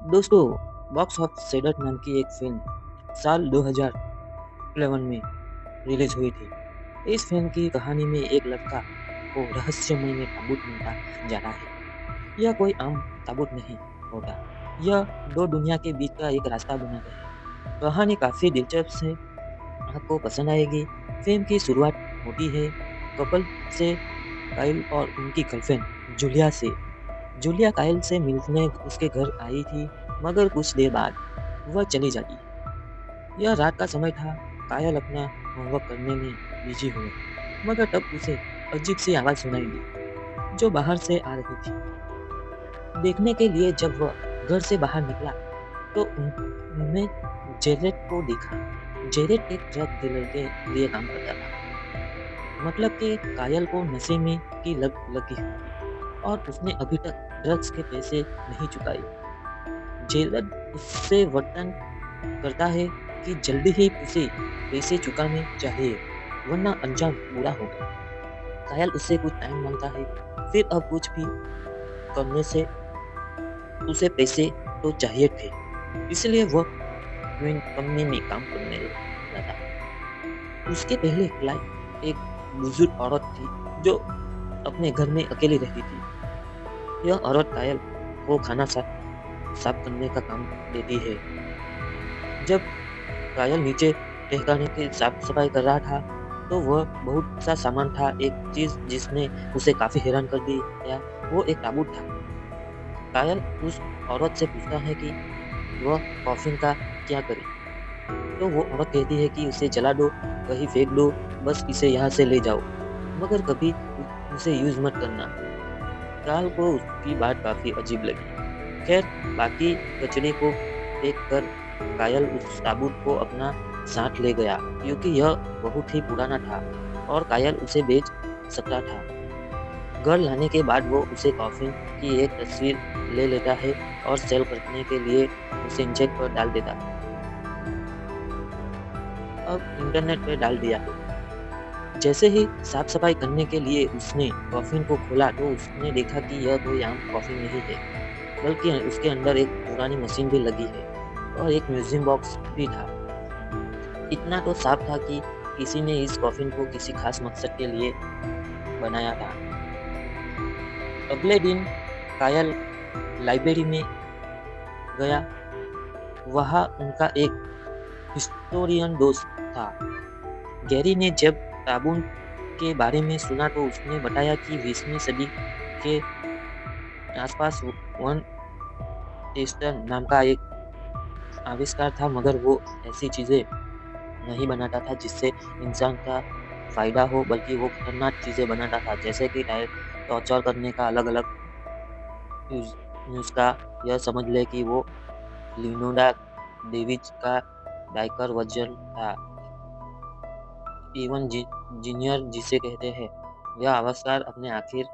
दोस्तों, box of shader नाम की एक फिल्म साल 2011 में रिलीज हुई थी। इस फिल्म की कहानी में एक लड़का को रहस्यमय में ताबूत मिलता जाता है। यह कोई आम ताबूत नहीं होता। यह दो दुनिया के बीच का एक रास्ता बनाता है। कहानी काफी दिलचस्प है, आपको पसंद आएगी। फिल्म की शुरुआत होती है कपल से, काइल और उनकी गर्लफ्रेंड जूलिया से। जूलिया काइल से मिलने उसके घर आई थी, मगर कुछ देर बाद वह चली जाती है। यह रात का समय था। कायल अपना होमवर्क करने में बिजी हुए, मगर तब उसे अजीब सी आवाज सुनाई दी, जो बाहर से आ रही थी। देखने के लिए जब वह घर से बाहर निकला, तो उन्होंने जेरेट को देखा। जेरेट एक ड्रग डीलर के लिए काम करता था। मतलब कि कायल को नशे में की लग लगी हुई थी, और उसने अभी तक ड्रग्स के पैसे नहीं चुकाए। जेलर उससे वर्तन करता है कि जल्दी ही उसे पैसे चुकाने चाहिए, वरना अंजाम बुरा होगा। कायल उससे कुछ टाइम मांगता है, फिर अब कुछ भी करने से उसे पैसे तो चाहिए थे, इसलिए वह ट्विन कंपनी में काम करने लगा। उसके पहले क्लाइंट एक बुजुर्ग औरत थी, जो अपने घर में अकेली रहती थी। यह औरत कायल को खाना साफ करने का काम देती है। जब कायल नीचे ठिकाने की साफ सफाई कर रहा था, तो वह बहुत सा सामान था। एक चीज जिसने उसे काफी हैरान कर दिया, वो एक ताबूत था। कायल उस औरत से पूछता है कि वह कॉफिन का क्या करे, तो वो औरत कहती है कि उसे जला दो, कहीं फेंक दो, बस इसे यहाँ से ले जाओ, मगर कभी उसे यूज मत करना। काल को उसकी बात काफी अजीब लगी। खैर, बाकी कचरे को फेंक कर कायल उस ताबूत को अपना साथ ले गया, क्योंकि यह बहुत ही पुराना था और कायल उसे बेच सकता था। घर लाने के बाद वो उसे कॉफिन की एक तस्वीर ले लेता है और सेल करने के लिए उसे इंजेक्ट पर डाल देता है। अब इंटरनेट पे डाल दिया है। जैसे ही साफ सफाई करने के लिए उसने कॉफिन को खोला, तो उसने देखा कि यह कोई आम कॉफिन नहीं है, बल्कि उसके अंदर एक पुरानी मशीन भी लगी है और एक म्यूजियम बॉक्स भी था। इतना तो साफ था कि किसी ने इस कॉफिन को किसी खास मकसद के लिए बनाया था। अगले दिन कायल लाइब्रेरी में गया। वहाँ उनका एक हिस्टोरियन दोस्त था। गैरी ने जब ताबून के बारे में सुना, तो उसने बताया कि 20वीं सदी के आसपास वन टेस्टर नाम का एक आविष्कार था, मगर वो ऐसी चीजें नहीं बनाता था जिससे इंसान का फायदा हो, बल्कि वो खतरनाक चीजें बनाता था, जैसे कि टॉर्चर करने का अलग अलग नुस्खा। यह समझ ले कि वो लियोनार्डो डेविड का डायकर वर्जन था, इवन जीनियर जिसे कहते हैं। यह आविष्कार अपने आखिर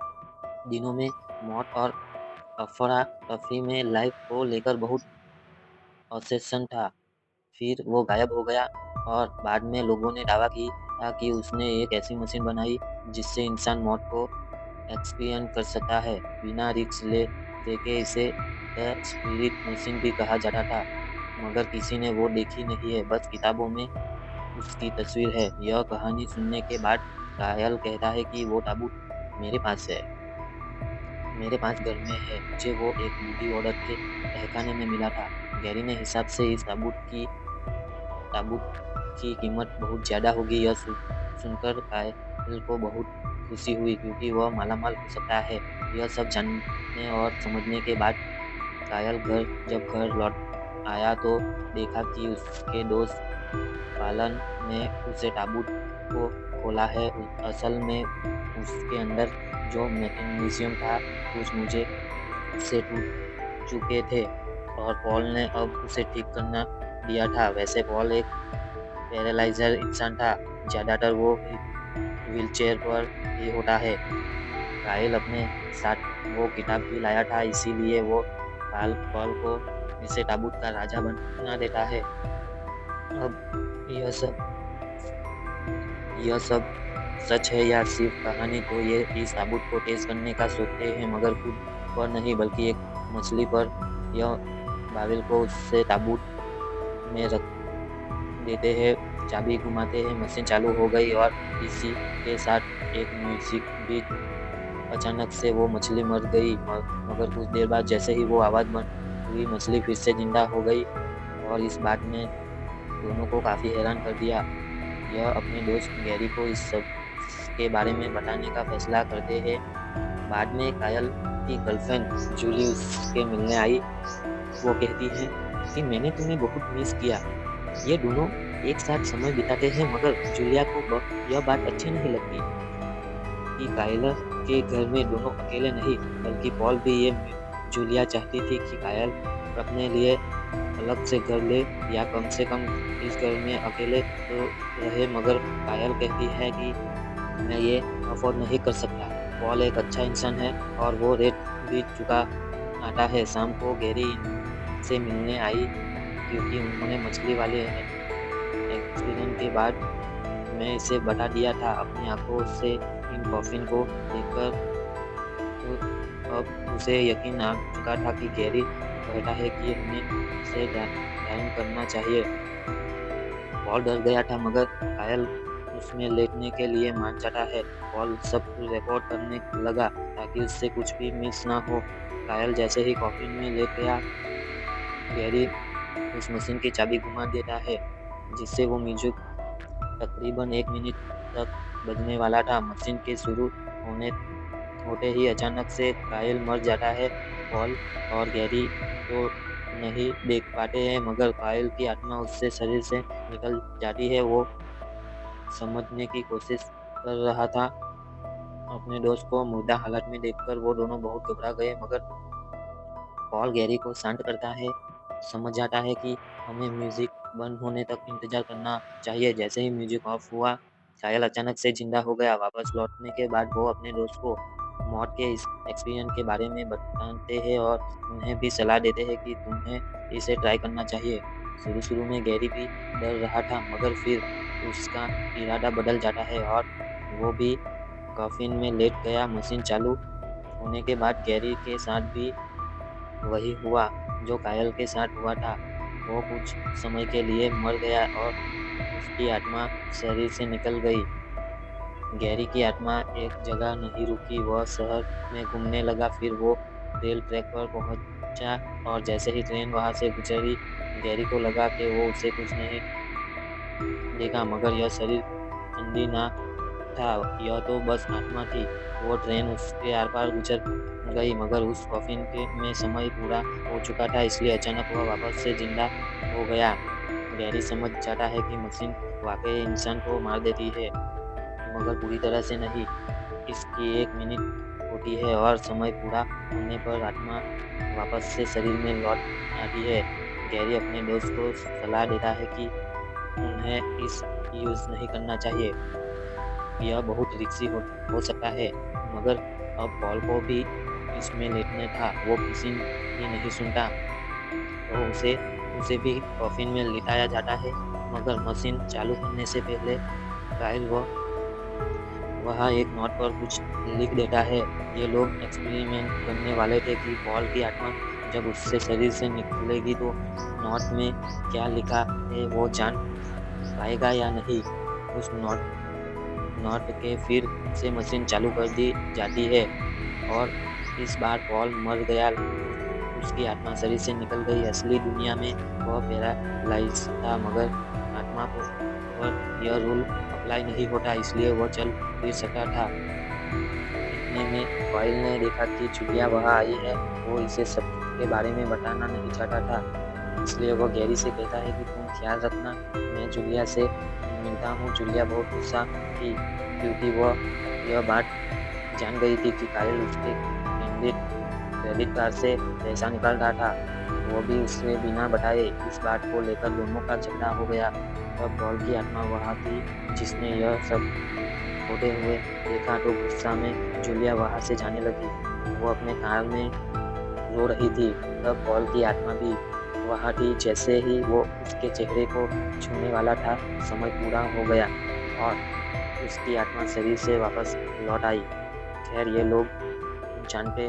दिनों में मौत और अफरा तफरी में लाइफ को लेकर बहुत ऑब्सेशन था। फिर वो गायब हो गया, और बाद में लोगों ने दावा किया कि उसने एक ऐसी मशीन बनाई जिससे इंसान मौत को एक्सपीरियंस कर सकता है बिना रिस्क ले के। इसे द स्पिरिट मशीन भी कहा जाता था, मगर किसी ने वो देखी नहीं है, बस किताबों में उसकी तस्वीर है। यह कहानी सुनने के बाद कायल कहता है कि वो ताबूत मेरे पास है, मेरे पास घर में है। मुझे वो एक बूढ़ी औरत के तहखाने में मिला था। गैरी ने हिसाब से इस ताबूत की कीमत बहुत ज्यादा होगी। यह सुनकर कायल को बहुत खुशी हुई, क्योंकि वह मालामाल हो सकता है। यह सब जानने और समझने के बाद कायल जब घर लौट आया, तो देखा कि उसके दोस्त पालन ने उसे ताबूत को खोला है। असल में उसके अंदर जो मैग्नीशियम था, कुछ मुझे से टूट चुके थे, और पॉल ने अब उसे ठीक करना दिया था। वैसे पॉल एक पैरालाइजर इंसान था, ज्यादातर वो व्हीलचेयर पर ही होता है। काइल अपने साथ वो किताब भी लाया था, इसीलिए वो पॉल को इसे ताबूत का राजा बना देता है। अब यह सब सच है या सिर्फ कहानी, तो ये इस ताबूत को टेस्ट करने का सोचते हैं, मगर खुद पर नहीं, बल्कि एक मछली पर। यह बाबिल को उससे ताबूत में रख देते हैं, चाबी घुमाते हैं, मशीन चालू हो गई और इसी के साथ एक म्यूजिक भी। अचानक से वो मछली मर गई, मगर कुछ देर बाद जैसे ही वो आवाज़ बंद हुई, मछली फिर से जिंदा हो गई। और इस बात ने दोनों को काफ़ी हैरान कर दिया। यह अपने दोस्त गैरी को इस सब के बारे में बताने का फैसला करते हैं। बाद में कायल की गर्लफ्रेंड जूली उसके मिलने आई। वो कहती है कि मैंने तुम्हें बहुत मिस किया। ये दोनों एक साथ समय बिताते हैं, मगर जूलिया को यह बात अच्छी नहीं लगती कि कायल के घर में दोनों अकेले नहीं, बल्कि पॉल भी। ये जूलिया चाहती थी कि कायल अपने लिए अलग से घर ले, या कम से कम इस घर में अकेले तो रहे, मगर कायल कहती है कि मैं ये अफोर्ड नहीं कर सकता। पॉल एक अच्छा इंसान है और वो रेत भी चुका आता है। शाम को गैरी से मिलने आई, क्योंकि उन्होंने मछली वाले एक्सीडेंट के बाद मैं इसे बता दिया था। अपनी आंखों से इन कॉफिन को देखकर अब उसे यकीन आ चुका था कि गैरी कहता है कि हमें इसे दान करना चाहिए। पॉल डर गया था, मगर कायल उसमें लेटने के लिए मान जाता है। पॉल सब रिकॉर्ड करने लगा ताकि उससे कुछ भी मिस ना हो। कायल जैसे ही कॉफिन में लेट गया, गैरी उस मशीन की चाबी घुमा देता है, जिससे वो म्यूजिक तकरीबन 1 मिनट तक बजने वाला था। मशीन के शुरू होते ही अचानक से कायल मर जाता है। पॉल और गैरी तो नहीं देख पाते हैं, मगर कायल की आत्मा उससे शरीर से निकल जाती है। वो समझने की कोशिश कर रहा था। अपने दोस्त को मुर्दा हालत में देखकर वो दोनों बहुत घबरा गए, मगर पॉल गैरी को शांत करता है। समझ जाता है कि हमें म्यूजिक बंद होने तक इंतजार करना चाहिए। जैसे ही म्यूजिक ऑफ हुआ, कायल अचानक से जिंदा हो गया। वापस लौटने के बाद वो अपने दोस्त को मौत के इस एक्सपीरियंस के बारे में बताते हैं और उन्हें भी सलाह देते हैं कि तुम्हें इसे ट्राई करना चाहिए। शुरू में गैरी भी डर रहा था, मगर फिर उसका इरादा बदल जाता है और वो भी कॉफिन में लेट गया। मशीन चालू होने के बाद गैरी के साथ भी वही हुआ जो कायल के साथ हुआ था। वो कुछ समय के लिए मर गया और उसकी आत्मा शरीर से निकल गई। गैरी की आत्मा एक जगह नहीं रुकी, वह शहर में घूमने लगा। फिर वो रेल ट्रैक पर पहुंचा और जैसे ही ट्रेन वहां से गुजरी, गैरी को लगा कि वो उसे कुछ नहीं देखा, मगर यह शरीर जिंदा ना था, यह तो बस आत्मा थी। वो ट्रेन उसके आर पार गुजर गई, मगर उस कॉफिन के में समय पूरा हो चुका था, इसलिए अचानक वह वापस से जिंदा हो गया। गैरी समझ जाता है कि मशीन वाकई इंसान को मार देती है, मगर पूरी तरह से नहीं। इसकी 1 मिनट होती है और समय पूरा होने पर आत्मा वापस से शरीर में लौट आती है। गैरी अपने दोस्त को सलाह देता है कि उन्हें इस यूज़ नहीं करना चाहिए, यह बहुत रिस्की हो सकता है। मगर अब पॉल को भी इसमें लेटना था। वो किसी की नहीं सुनता, तो उसे भी कॉफिन में लिटाया जाता है। मगर मशीन चालू करने से पहले कायल वहाँ एक नोट पर कुछ लिख देता है। ये लोग एक्सपेरिमेंट करने वाले थे कि पॉल की आत्मा जब उससे शरीर से निकलेगी तो नोट में क्या लिखा है वो जान पाएगा या नहीं। उस नोट के फिर से मशीन चालू कर दी जाती है और इस बार पॉल मर गया, उसकी आत्मा शरीर से निकल गई। असली दुनिया में वह पैरालाइज था, मगर आत्मा पर यह रूल अप्लाई नहीं होता, इसलिए वह चल फिर सकता था। इतने में कायल ने देखा कि जूलिया वहाँ आई है। वो इसे सबके बारे में बताना नहीं चाहता था, इसलिए वह गैरी से कहता है कि तुम ख्याल रखना, मैं जूलिया से मिलता हूँ। जूलिया बहुत गुस्सा थी, क्योंकि वह यह बात जान गई थी कि कायल उसके क्रेडिट कार्ड से पैसा निकाल रहा था। वो भी उससे बिना बताए। इस बात को लेकर दोनों का झगड़ा हो गया। तब पॉल की आत्मा वहाँ थी, जिसने यह सब होते हुए देखा, तो गुस्सा में जूलिया वहाँ से जाने लगी। वो अपने कार में रो रही थी। तब पॉल की आत्मा भी वहाँ थी। जैसे ही वो उसके चेहरे को छूने वाला था, समय पूरा हो गया और उसकी आत्मा शरीर से वापस लौट आई। खैर, ये लोग जानते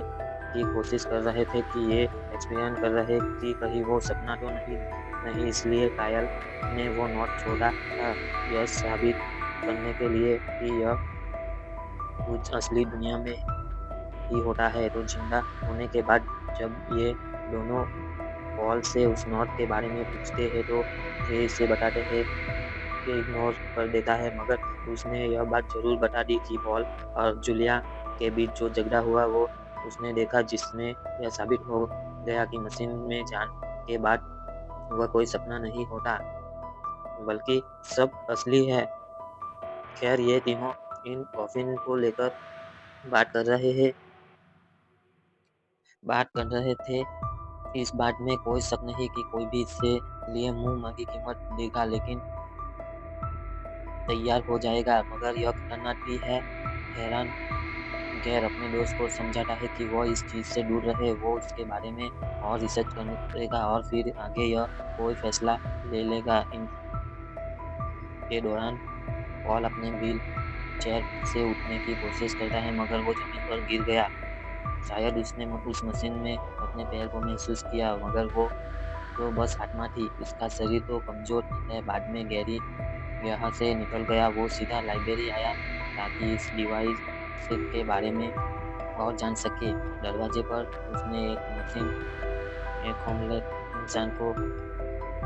की कोशिश कर रहे थे कि ये एक्सपेरिमेंट कर रहे कि कहीं वो सपना तो नहीं इसलिए कायल ने वो नोट छोड़ा था यह साबित करने के लिए कि यह कुछ असली दुनिया में ही होता है। तो जिंदा होने के बाद जब ये दोनों पॉल से उस नोट के बारे में पूछते हैं तो ये इसे बताते हैं कि इग्नोर कर देता है, मगर उसने यह बात जरूर बता दी कि पॉल और जूलिया के बीच जो झगड़ा हुआ वो उसने देखा, जिसमें यह साबित हो गया कि मशीन में जान के बाद वह कोई सपना नहीं होता बल्कि सब असली है। खैर ये तीनों इन कॉफिन को लेकर बात कर रहे हैं बात कर रहे थे। इस बात में कोई शक नहीं कि कोई भी इससे लिए मुंह मांगी कीमत देगा, लेकिन तैयार हो जाएगा। मगर यह खतरनाक भी है। हैरान गैर अपने दोस्त को समझाता है कि वो इस चीज से दूर रहे। वो उसके बारे में और रिसर्च करेगा और फिर आगे यह कोई फैसला ले लेगा। इनके दौरान पॉल अपने व्हील चेयर से उठने की कोशिश करता है, मगर वो जमीन पर गिर गया। शायद उसने उस मशीन में अपने पैर को महसूस किया, मगर वो तो बस आत्मा थी, उसका शरीर तो कमजोर है। बाद में गैरी यहाँ से निकल गया। वो सीधा लाइब्रेरी आया ताकि इस डिवाइस के बारे में और जान सके। दरवाजे पर उसने एक मशीन एक होमलेस इंसान को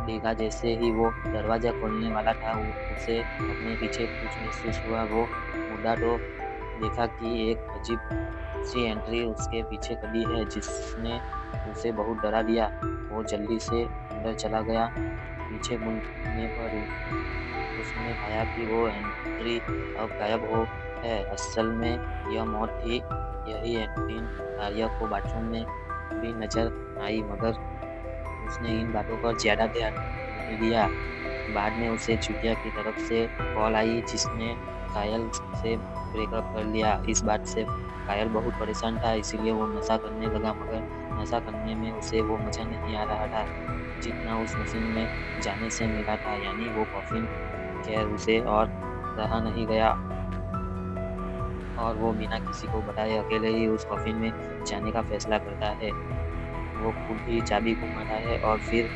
देखा। जैसे ही वो दरवाजा खोलने वाला था उसे अपने पीछे कुछ महसूस हुआ। वो मुड़ा तो देखा कि एक अजीब सी एंट्री उसके पीछे खड़ी है, जिसने उसे बहुत डरा दिया। वो जल्दी से अंदर चला गया। पीछे मुड़ने पर उसने पाया कि वो एंट्री अब गायब हो है। असल में यह मौत थी। यही एंट्री आर्या को बाथरूम में भी नजर आई, मगर उसने इन बातों पर ज्यादा ध्यान नहीं दिया। बाद में उसे चुटिया की तरफ से कॉल आई, जिसने कायल से ब्रेकअप कर लिया। इस बात से कायल बहुत परेशान था, इसीलिए वो नशा करने लगा, मगर नशा करने में उसे वो मजा नहीं आ रहा था जितना उस मशीन में जाने से मिला था। यानी वो कॉफिन। खैर उसे और रहा नहीं गया और वो बिना किसी को बताए अकेले ही उस कॉफिन में जाने का फैसला करता है। वो खुद ही चाबी घुमाता है और फिर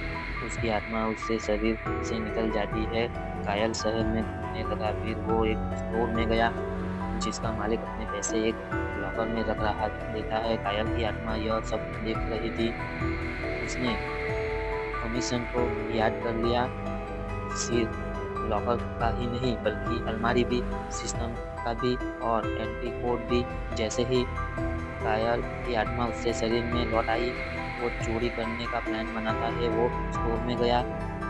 उसकी आत्मा उससे शरीर से निकल जाती है। कायल शहर में घूमने लगा। फिर वो एक स्टोर में गया जिसका मालिक अपने पैसे एक लॉकर में रख रहा देता है। कायल की आत्मा यह सब देख रही थी। उसने कमीशन को याद कर लिया। सिर्फ लॉकर का ही नहीं बल्कि अलमारी भी, सिस्टम का भी और एंट्री कोड भी। जैसे ही कायल की आत्मा उससे शरीर में लौट आई, वो चोरी करने का प्लान बनाता है। वो स्टोर में गया,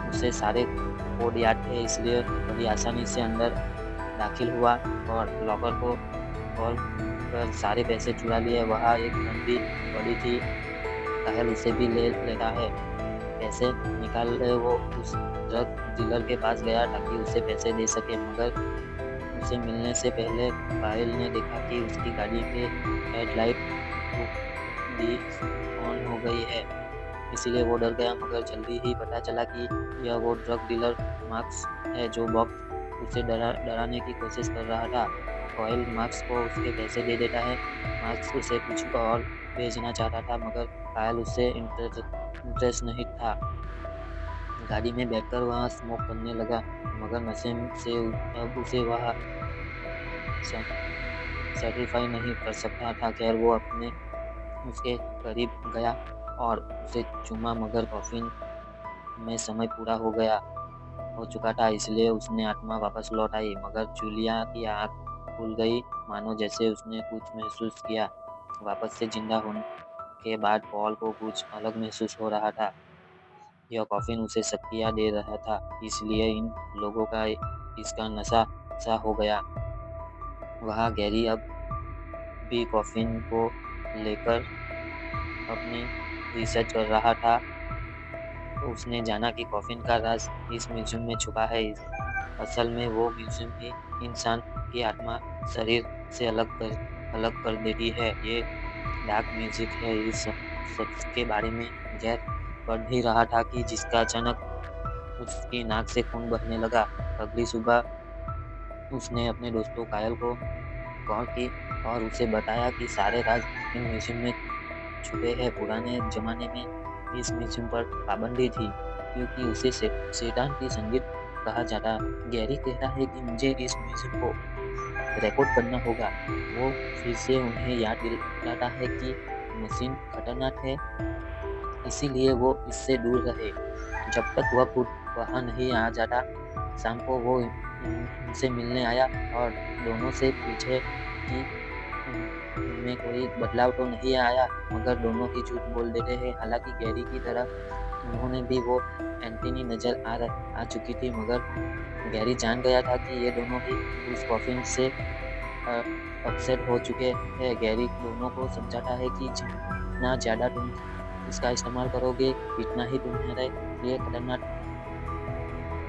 उसे सारे कोड याद थे, इसलिए बड़ी आसानी से अंदर दाखिल हुआ और लॉकर को खोल कर सारे पैसे चुरा लिए। वहाँ एक गन भी पड़ी थी। कायल उसे भी ले लेता है। पैसे निकाल वो उस ड्रग डीलर के पास गया ताकि उसे पैसे दे सके, मगर उसे मिलने से पहले कायल ने देखा कि उसकी गाड़ी के हेडलाइट भी ऑन हो गई है। इसीलिए वो डर गया, मगर जल्दी ही पता चला कि यह वो ड्रग डीलर मार्क्स है जो बॉब उसे डराने की कोशिश कर रहा था। कायल मार्क्स को उसके पैसे दे देता है। मार्क्स उसे कुछ और भेजना चाहता था, मगर कायल उससे इंटरेस्ट नहीं था। गाड़ी में बैठकर वहाँ स्मोक करने लगा, मगर नशे से अब उसे वहाँ सेटिस्फाई नहीं कर सकता था। खैर वो अपने उसके करीब गया और उसे चूमा, मगर कॉफिन में समय पूरा हो चुका था, इसलिए उसने आत्मा वापस लौट आई। मगर जूलिया की आंख खुल गई, मानो जैसे उसने कुछ महसूस किया। वापस से जिंदा होने के बाद पॉल को कुछ अलग महसूस हो रहा था। यह कॉफिन उसे शक्तियाँ दे रहा था, इसलिए इन लोगों का इसका नशा सा हो गया। वहाँ गैरी अब भी कॉफिन को लेकर अपनी रिसर्च कर रहा था। उसने जाना कि कॉफिन का राज इस म्यूजियम में छुपा है। असल में वो म्यूजियम ही इंसान की आत्मा शरीर से अलग कर देती है। ये डार्क म्यूजिक है। इस सब के बारे में गैर पढ़ ही रहा था कि जिसका अचानक उसकी नाक से खून बहने लगा। अगली सुबह उसने अपने दोस्तों कायल को कॉल की और उसे बताया कि सारे राज इन म्यूजियम में छुपे हैं। पुराने जमाने में इस म्यूजियम पर पाबंदी थी क्योंकि उसे शैतान की संगीत कहा जाता। गैरी कहता है कि मुझे इस म्यूजियम को रिकॉर्ड करना होगा। वो फिर से उन्हें याद दिलाता है कि मशीन खतरनाक है, इसीलिए वो इससे दूर रहे। जब तक वह खुद वहाँ नहीं आ जाता। शाम को वो उनसे मिलने आया और दोनों से पूछे कि उनमें कोई बदलाव तो नहीं आया, मगर दोनों ही झूठ बोल देते हैं। हालांकि गैरी की तरह उन्होंने भी वो एंटनी नजर आ चुकी थी, मगर गैरी जान गया था कि ये दोनों ही उस कॉफिन से अपसेट हो चुके हैं। गैरी दोनों को समझाता है कि जितना ज़्यादा तुम इसका इस्तेमाल करोगे, इतना ही तुम्हारे लिए खतरनाक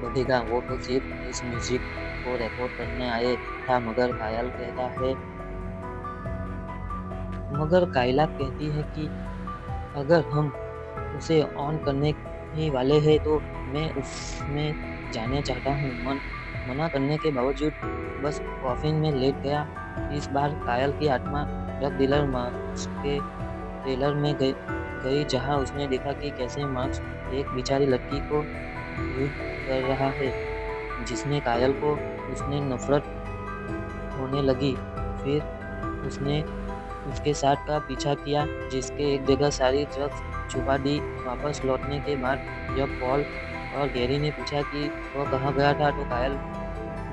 बढ़ेगा। वो तो सिर्फ इस म्यूजिक को रिकॉर्ड करने आए था। मगर कायला कहती है कि अगर हम उसे ऑन करने ही वाले हैं तो मैं उसमें जाना चाहता हूँ। मना करने के बावजूद बस कॉफिन में लेट गया। इस बार कायल की आत्मा ड्रग डीलर मार्क्स के ट्रेलर में गई जहाँ उसने देखा कि कैसे मार्क्स एक बेचारी लड़की को यूज कर रहा है, जिसने कायल को उसने नफरत होने लगी। फिर उसने उसके साथ का पीछा किया, जिसके एक जगह सारी ड्रग्स छुपा दी। वापस लौटने के बाद जब पॉल और गैरी ने पूछा कि वह कहाँ गया था, तो कायल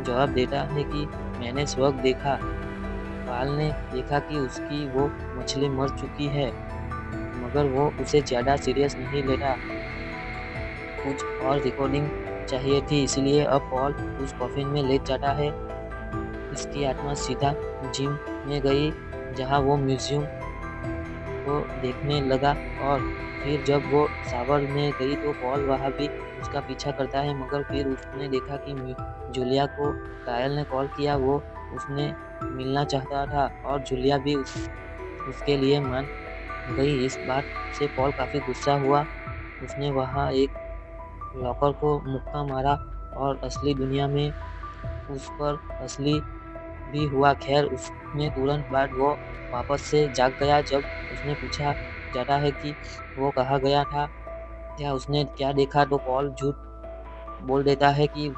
जवाब देता है कि मैंने स्वर्ग देखा। पॉल ने देखा कि उसकी वो मछली मर चुकी है, मगर वो उसे ज़्यादा सीरियस नहीं लेता। कुछ और रिकॉर्डिंग चाहिए थी, इसलिए अब पॉल उस कॉफिन में लेट जाता है। इसकी आत्मा सीधा जिम में गई, जहाँ वो म्यूजियम को देखने लगा। और फिर जब वो शावर में गई तो पॉल वहाँ भी उसका पीछा करता है, मगर फिर उसने देखा कि जूलिया को कायल ने कॉल किया। वो उसने मिलना चाहता था और जूलिया भी उसके लिए मान गई। इस बात से पॉल काफ़ी गुस्सा हुआ। उसने वहाँ एक लॉकर को मुक्का मारा और असली दुनिया में उस पर असली भी हुआ। खैर, उसमें तुरंत बाद वो वापस से जाग गया। जब उसने पूछा जाता है कि वो कहाँ गया था या उसने क्या देखा, तो पॉल झूठ बोल देता है कि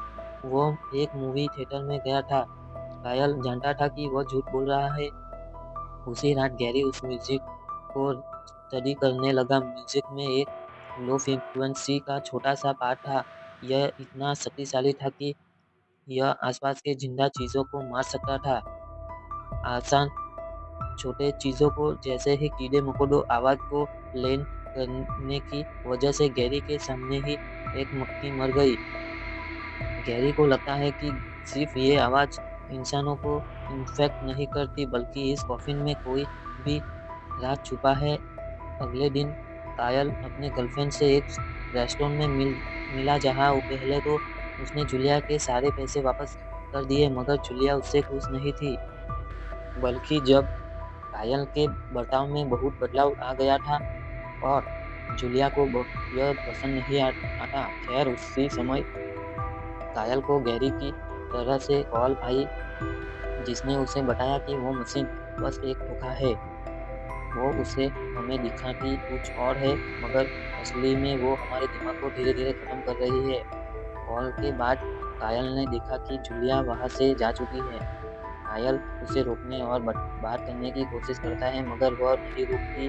वो एक मूवी थिएटर में गया था। कायल जानता था कि वो झूठ बोल रहा है। उसी रात गैरी उस म्यूजिक को स्टडी करने लगा। म्यूजिक में एक लो फ्रीक्वेंसी का छोटा सा पार्ट था। यह इतना शक्तिशाली था कि यह आसपास के जिंदा चीजों को मार सकता था। आसान छोटे चीजों को, जैसे ही कीड़े मकोड़ों, आवाज को ब्लेंड करने की वजह से गैरी के सामने ही एक मक्खी मर गई। गैरी को लगता है कि सिर्फ ये आवाज इंसानों को इन्फेक्ट नहीं करती, बल्कि इस कॉफिन में कोई भी राज छुपा है। अगले दिन कायल अपने गर्लफ्रेंड से एक रेस्टोरेंट में मिला, जहाँ वो पहले तो उसने जूलिया के सारे पैसे वापस कर दिए, मगर जूलिया उससे खुश नहीं थी। बल्कि जब कायल के बर्ताव में बहुत बदलाव आ गया था और जूलिया को यह पसंद नहीं आता। खैर, उसी समय कायल को गैरी की तरह से कॉल आई, जिसने उसे बताया कि वो मशीन बस एक धोखा है। वो उसे हमें दिखाती कुछ और है, मगर असली में वो हमारे दिमाग को धीरे धीरे खत्म कर रही है। कॉल के बाद कायल ने देखा कि जूलिया वहाँ से जा चुकी है। कायल उसे रोकने और बात करने की कोशिश करता है, मगर वह नहीं रुकती।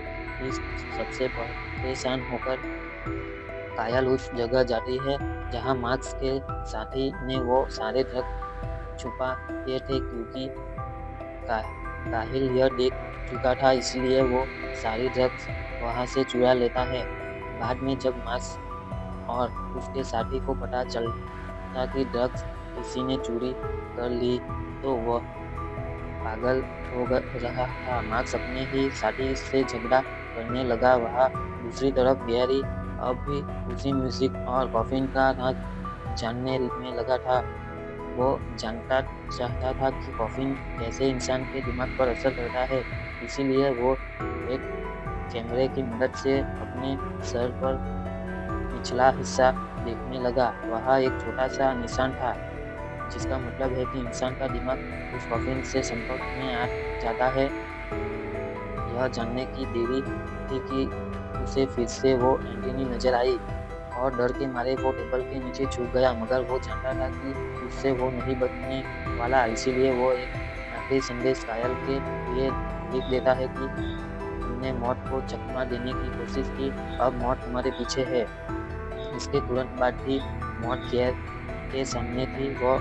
इस सबसे परेशान होकर कायल उस जगह जाती है जहाँ मार्क्स के साथी ने वो सारे ड्रग छुपा दिए थे। क्योंकि काहिल यह देख चुका था, इसलिए वो सारी ड्रग्स वहाँ से चुरा लेता है। बाद में जब मार्क्स और उसके साथी को पता चलता कि ड्रग्स किसी ने चोरी कर ली, तो वह पागल हो रहा था। मार्क्स अपने ही साथी से झगड़ा करने लगा। वहाँ दूसरी तरफ गैरी अब भी उसी म्यूजिक और कॉफिन का राज जानने में लगा था। वो जानना चाहता था कि कॉफिन कैसे इंसान के दिमाग पर असर करता है। इसीलिए वो एक कैमरे की मदद से अपने सर पर पिछला हिस्सा देखने लगा। वहाँ एक छोटा सा निशान था, जिसका मतलब है कि इंसान का दिमाग उस कॉफिन से संपर्क में आ जाता है। यह जानने की देरी थी कि उसे फिर से वो एंटनी नजर आई और डर के मारे वो टेबल के नीचे छुप गया, मगर वो जानता था कि उससे वो नहीं बचने वाला। इसीलिए वो एक आखिरी संदेश कायल के लिए लिख देता है कि हमने मौत को चकमा देने की कोशिश की, अब मौत हमारे पीछे है। इसके तुरंत बाद ही मौत कैद के सामने थी। वो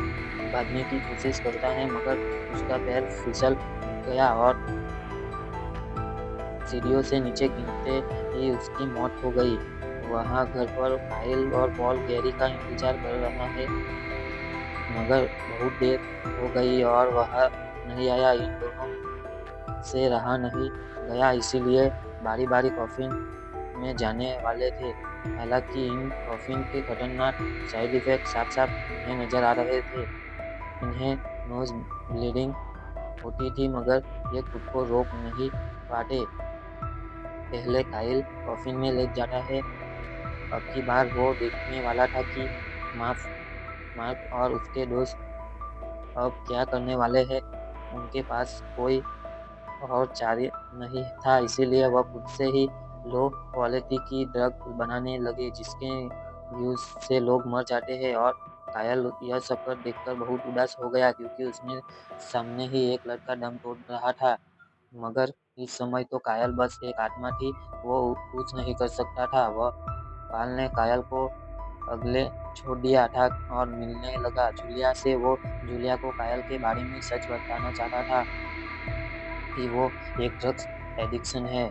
भागने की कोशिश करता है, मगर उसका पैर फिसल गया और सीढ़ियों से नीचे गिरते ही उसकी मौत हो गई। वहाँ घर पर काइल और पॉल गैरी का इंतजार कर रहा है, मगर बहुत देर हो गई और वह नहीं आया। इन दोनों से रहा नहीं गया, इसीलिए बारी बारी कॉफिन में जाने वाले थे। हालांकि इन कॉफिन के खतरनाक साइड इफेक्ट साफ साफ उन्हें नजर आ रहे थे। इन्हें नोज ब्लीडिंग होती थी, मगर ये खुद को रोक नहीं पाते। पहले काइल कॉफिन में लेट जाता है। अब की बार वो देखने वाला था कि मार्क और उसके दोस्त अब क्या करने वाले हैं। उनके पास कोई और चारे नहीं था, इसीलिए वह खुद से ही लो क्वालिटी की ड्रग बनाने लगे, जिसके यूज से लोग मर जाते हैं। और कायल यह सब कर देखकर बहुत उदास हो गया, क्योंकि उसने सामने ही एक लड़का दम तोड़ रहा था। मगर इस समय तो कायल बस एक आत्मा थी, वो कुछ नहीं कर सकता था। वह पाल ने कायल को अगले छोड़ दिया था और मिलने लगा जूलिया से। वो जूलिया को कायल के बारे में सच बताना चाहता था कि वो एक ड्रग्स एडिक्शन है।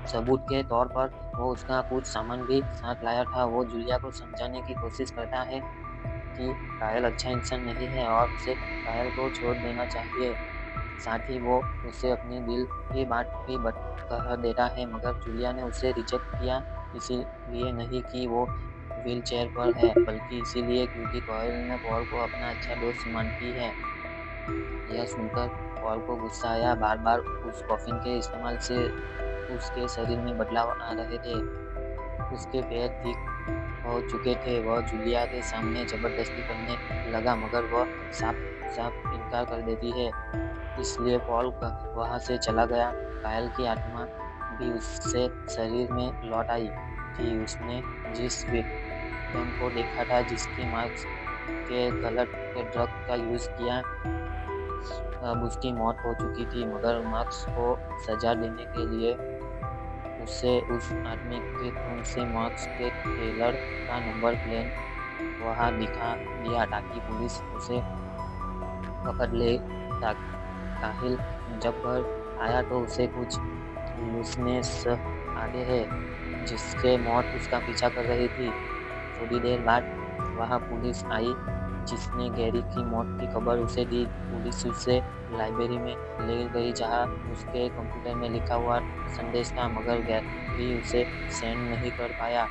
सबूत के तौर पर वो उसका कुछ सामान भी साथ लाया था। वो जूलिया को समझाने की कोशिश करता है कि कायल अच्छा इंसान नहीं है और उसे कायल को छोड़ देना चाहिए। साथ ही वो उसे अपनी दिल की बात भी कह देता है, मगर जूलिया ने उसे रिजेक्ट किया। इसीलिए नहीं कि वो व्हील चेयर पर है, बल्कि इसीलिए क्योंकि कायल ने पॉल को अपना अच्छा दोस्त मानती है। यह सुनकर पॉल को गुस्सा आया। बार बार उस कॉफिन के इस्तेमाल से उसके शरीर में बदलाव आ रहे थे। उसके पैर ठीक हो चुके थे। वह जूलिया के सामने जबरदस्ती करने लगा, मगर वह साफ साफ इनकार कर देती है। इसलिए पॉल वहां से चला गया। कायल की आत्मा भी उससे शरीर में लौट आई थी। उसने जिस विक्टिम को देखा था, जिसकी मार्क्स के गलत ड्रग का यूज किया, अब उसकी मौत हो चुकी थी। मगर मार्क्स को सजा देने के लिए उसे उस आदमी के खून से मार्क्स के ट्रेलर का नंबर प्लेट वहां दिखा दिया, ताकि पुलिस उसे पकड़ ले। काहिल जब घर आया तो उसे कुछ लूसनेस आते हैं, जिससे मौत उसका पीछा कर रही थी। थोड़ी देर बाद वहां पुलिस आई, जिसने गैरी की मौत की खबर उसे दी। पुलिस उसे लाइब्रेरी में ले गई, जहां उसके कंप्यूटर में लिखा हुआ संदेश था, मगर गैरी उसे सेंड नहीं कर पाया।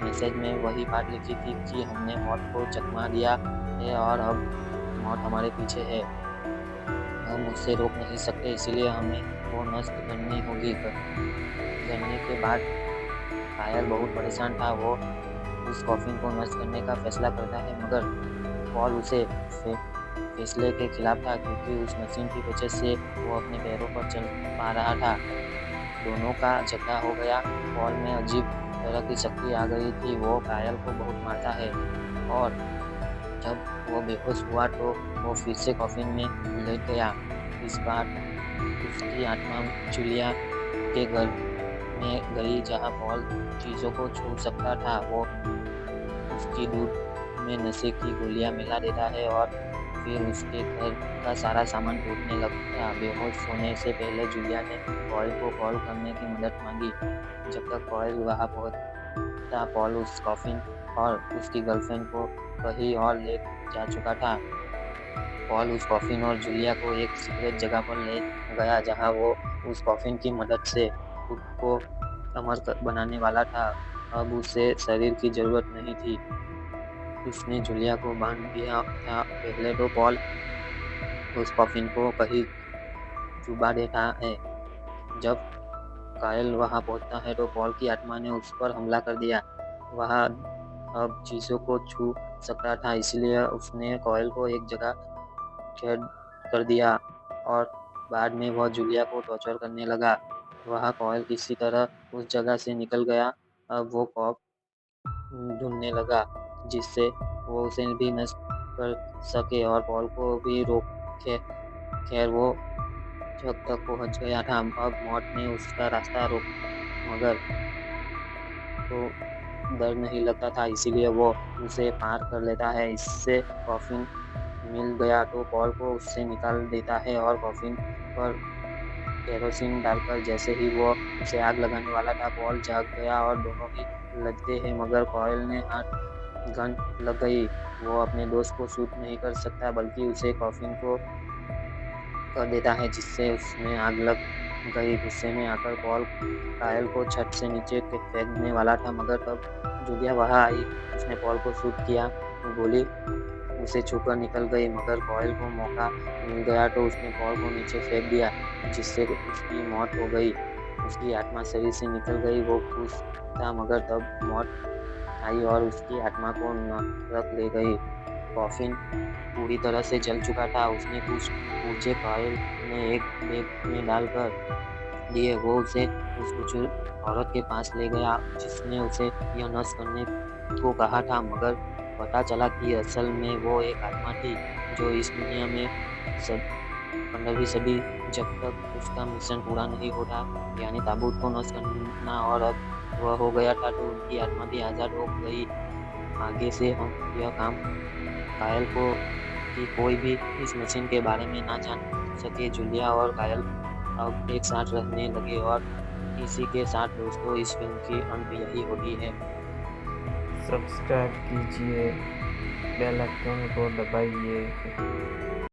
मैसेज में वही बात लिखी थी कि हमने मौत को चकमा दिया है और अब मौत हमारे पीछे है। हम उससे रोक नहीं सकते, इसीलिए हमें वो नष्ट करनी होगी। करने के बाद कायल बहुत परेशान था। वो उस कॉफिन को नष्ट करने का फैसला करता है, मगर पॉल उसे फैसले के खिलाफ था, क्योंकि उस मशीन की वजह से वो अपने पैरों पर चल पा रहा था। दोनों का झगड़ा हो गया। पॉल में अजीब तरह की शक्ति आ गई थी। वो कायल को बहुत मारता है और जब वो बेहोश हुआ तो वो फिर से कॉफिन में लेट गया। इस बार उसकी आत्मा जूलिया के घर में गई, जहां पॉल चीज़ों को छू सकता था। वो उसकी दूध में नशे की गोलियां मिला देता है और फिर उसके घर का सारा सामान टूटने लगता। बेहोश होने से पहले जूलिया ने पॉल को कॉल करने की मदद मांगी। जब तक पॉल वहां पहुंचा, पॉल उस कॉफिन और उसकी गर्लफ्रेंड को कहीं और ले जा चुका था। पॉल उस कॉफिन और जूलिया को एक सीक्रेट जगह पर ले गया, जहां वो उस कॉफिन की मदद से खुद को अमर बनाने वाला था। अब उसे शरीर की जरूरत नहीं थी। उसने जूलिया को बांध दिया था। पहले तो पॉल उस कॉफिन को कहीं चुबा देता है। जब कायल वहां पहुंचता है तो पॉल की आत्मा ने उस पर हमला कर दिया। वह अब चीजों को छू सकता था, इसलिए उसने कायल को एक जगह कैद कर दिया और बाद में वह जूलिया को टॉर्चर करने लगा। वह कॉयल किसी तरह उस जगह से निकल गया। अब वो कॉक ढूंढने लगा जिससे वो उसे भी नष्ट कर सके और पॉल को भी रोके। खैर वो छत तक पहुंच गया था। अब मौत ने उसका रास्ता रोक मगर तो डर नहीं लगता था, इसीलिए वो उसे पार कर लेता है। इससे कॉफिन मिल गया तो पॉल को उससे निकाल देता है और कॉफिन पर केरोसिन डालकर जैसे ही वो उसे आग लगाने वाला था, पॉल जाग गया और दोनों ही लड़ते हैं मगर कॉयल ने हाथ गन लग गई। वो अपने दोस्त को शूट नहीं कर सकता बल्कि उसे कॉफिन को कर देता है जिससे उसमें आग लग गई। गुस्से में आकर पॉल कायल को छत से नीचे फेंकने वाला था मगर तब जूलिया वहां आई। उसने पॉल को शूट किया। गोली उसे छूकर निकल गई मगर कॉयल को मौका मिल गया तो उसने पॉल को नीचे फेंक दिया जिससे उसकी मौत हो गई। उसकी आत्मा शरीर से निकल गई। वो खुश था मगर तब मौत आई और उसकी आत्मा को नरक ले गई। कॉफिन पूरी तरह से जल चुका था। उसने कुछ ऊर्जे कॉयल ने एक बैग में डालकर दिए। वो उसे उस बुजुर्ग औरत के पास ले गया जिसने उसे यह नष्ट करने को कहा था मगर पता चला कि असल में वो एक आत्मा थी जो इस दुनिया में 15वीं सदी जब तक उसका मिशन पूरा नहीं होता यानी ताबूत को नष्ट करना और अब वह हो गया था तो उनकी आत्मा भी आज़ाद हो गई। आगे से हम यह काम कायल को कि कोई भी इस मशीन के बारे में ना जान सके। जूलिया और कायल अब एक साथ रहने लगे और इसी के साथ दोस्तों इस फिल्म की अंत यही होती है। सब्सक्राइब कीजिए, बेल आइकन को दबाइए।